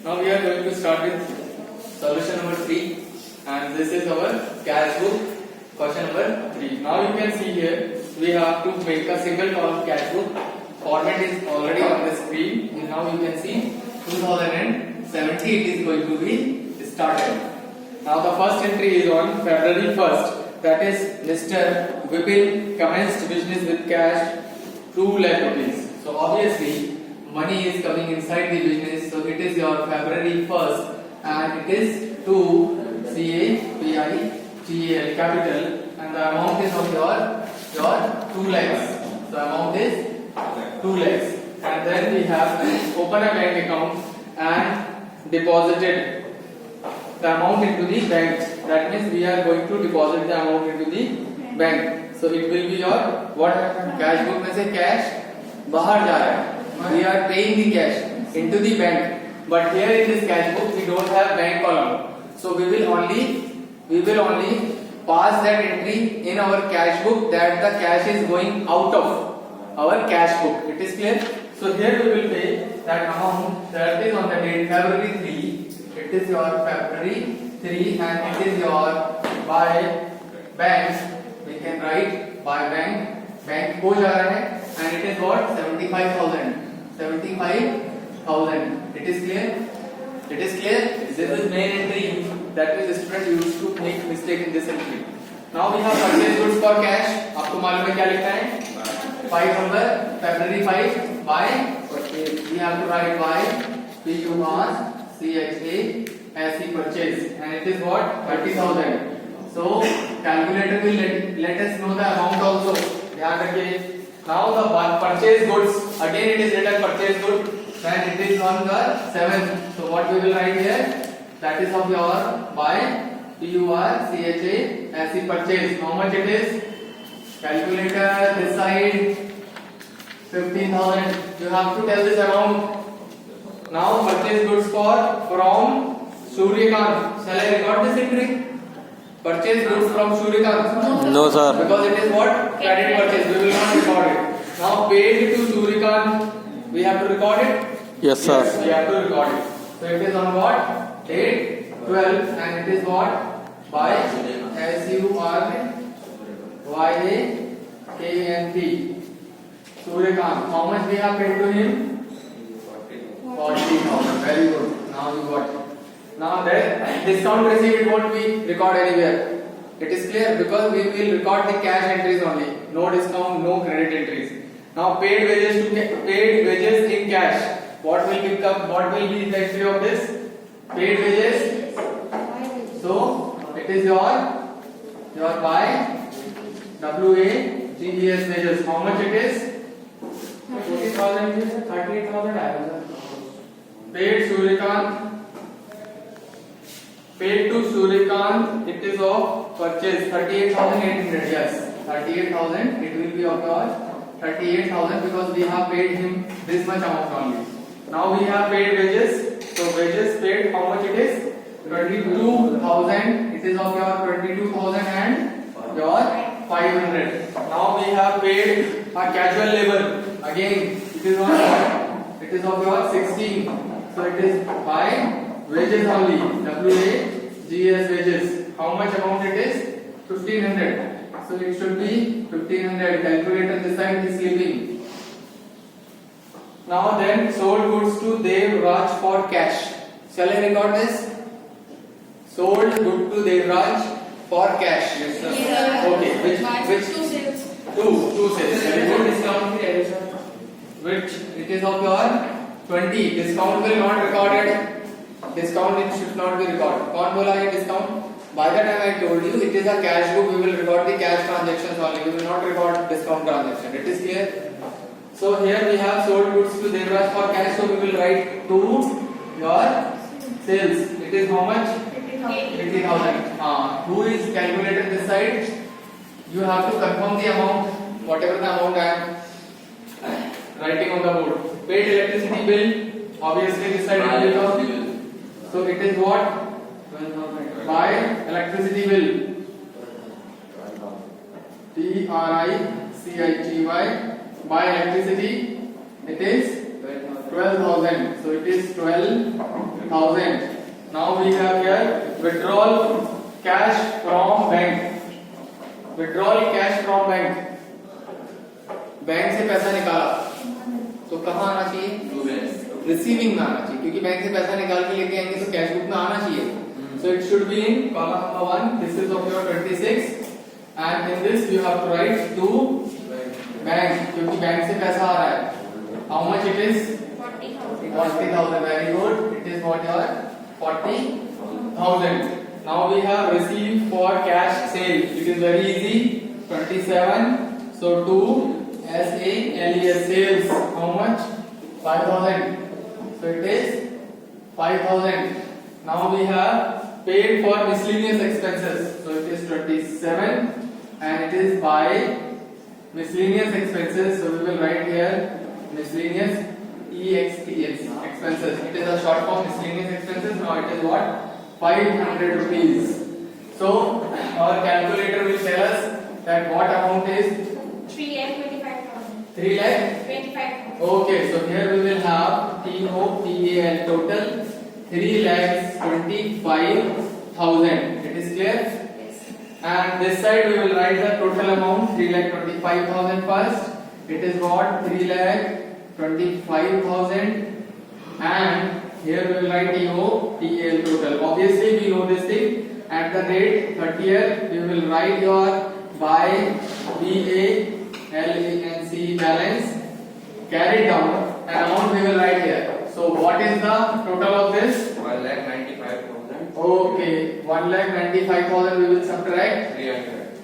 Now we are going to start with solution number 3, and this is our cash book question number 3. Now you can see here we have to make a single column cash book. Format is already on the screen, and now you can see 2070 it is going to be started. Now the first entry is on February 1st, that is Mr. Vipin commenced business with cash 2 lakh rupees. So obviously money is coming inside the business, so it is your February 1st and it is 2 CAPITAL capital, and the amount is of your 2 lakhs. So amount is 2 lakhs, and then we have open a bank account and deposited the amount into the bank. That means we are going to deposit the amount into the bank. So it will be your what cash book में से cash बाहर जा रहा है. We are paying the cash into the bank, but here in this cash book we don't have bank column. So we will only pass that entry in our cash book that the cash is going out of our cash book. It is clear? So here we will pay that amount that is on the date February 3. It is your February 3 and it is your by bank. We can write by bank हो जा रहा है, and it is what 75,000. It is clear? It is clear? This is main entry. That is student used to make mistake in this entry. Now we have purchase goods for cash. आपको मालूम है क्या लिखना है? 5 number February 5 by we have to write by PURCHA purchase, and it is what 30,000. So calculator will let us know the amount also. ध्यान रखिए. Now the purchase goods, again it is written purchase good, and it is on the 7th. So what we will write here? That is of your by PURCHA purchase. How much it is? Calculator this side 15,000. You have to tell this amount. Now purchase goods from Suryakant. Shall I record this entry? Purchase goods from Suryakant? No, sir. Because it is what? Credit purchase. We will not record it. Now paid to Suryakant. We have to record it? Yes, sir. Yes, we have to record it. So it is on what? Date 12, and it is what? By SURYAKANT. Suryakant. How much we have paid to him? 40,000. Very good. Now you got it. Now that discount receipt it won't be record anywhere. It is clear, because we will record the cash entries only. No discount, no credit entries. Now paid wages in cash. What will become? What will be the entry of this? Paid wages. So it is your by WAGES wages. How much it is? 40,000. 38,000. Paid Suryakant. Paid to Suryakant, it is of purchase 38,800. Yes, 38,000. It will be of your 38,000 because we have paid him this much amount only. Now we have paid wages. So wages paid, how much it is? 22,000. It is of your 22,000 and your 500. Now we have paid a casual labor. Again, it is on. It is of your 16. So it is by wages only. WAGES wages. How much amount it is? 1,500. So it should be 1,500. Calculator this side is sleeping. Now then, sold goods to Dev Raj for cash. Shall I record this? Sold good to Dev Raj for cash. Yes, sir. Yeah. Okay. Which two sales. Two sales. Very good. Discount which it is of your 20. Discount will not record it. Discount it should not be recorded. कौन बोला ये discount? By the time I told you it is a cash book, we will record the cash transactions only. We will not record discount transaction. It is clear? So here we have sold goods to Devraj for cash. So we will write to your sales. It is how much? 80,000. Who is calculated this side? You have to confirm the amount, whatever the amount I am writing on the board. Paid electricity bill. Obviously this side will become. So it is what? By electricity bill. TRICITY. By electricity it is 12,000. So it is 12,000. Now we have here withdrawal cash from bank. Withdrawal cash from bank. Bank से पैसा निकाला तो कहाँ आना चाहिए? Receiving में आना चाहिए, क्योंकि बैंक से पैसा निकाल के लेके आएंगे तो कैश बुक में आना चाहिए. So it should be in column number 1. This is of your 26, and in this you have to write to bank, क्योंकि बैंक से पैसा आ रहा है. How much it is? 40,000. Very good. It is what your 40,000. Now we have received for cash sale. It is very easy. 27. So 2 SALES sales. How much? 5,000. So it is 5,000. Now we have paid for miscellaneous expenses. So it is 27, and it is by miscellaneous expenses. So we will write here miscellaneous expenses. It is a short form miscellaneous expenses. Now it is what? 500 rupees. So our calculator will tell us that what amount is 3,25,000. 3,25,000. Okay, so here we will have TOTAL total 3,25,000. It is clear? Yes. And this side we will write the total amount 3,25,000 first. It is what? 3,25,000. And here we will write TOTAL total. Obviously we know this thing. At the rate 30th we will write your by BALANCE balance carried down, and amount we will write here. So what is the total of this? 1,95,000. Okay, 1,95,000 we will subtract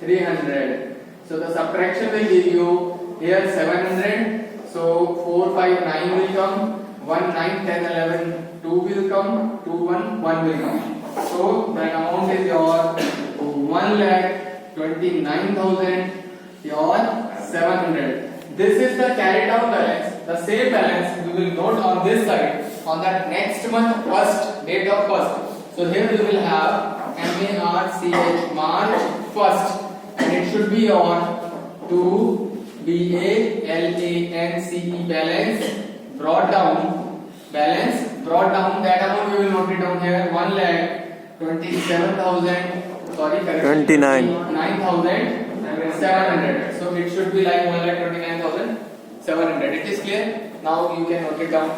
300. So the subtraction will give you here 700. So 4, 5, 9 will come. 1, 9, 10, 11, 2 will come. 2, 1, 1 will come. So the amount is your 1,29,000. Your 700. This is the carried down balance. The same balance we will note on this side on that next month first, date of first. So here we will have MARCH March 1st, and it should be on to BALANCE balance brought down. Balance brought down, that amount we will note it down here. 1,27,000. Sorry, correction. 29,700. So it should be like 1,29,700. It is clear? Now you can note it down.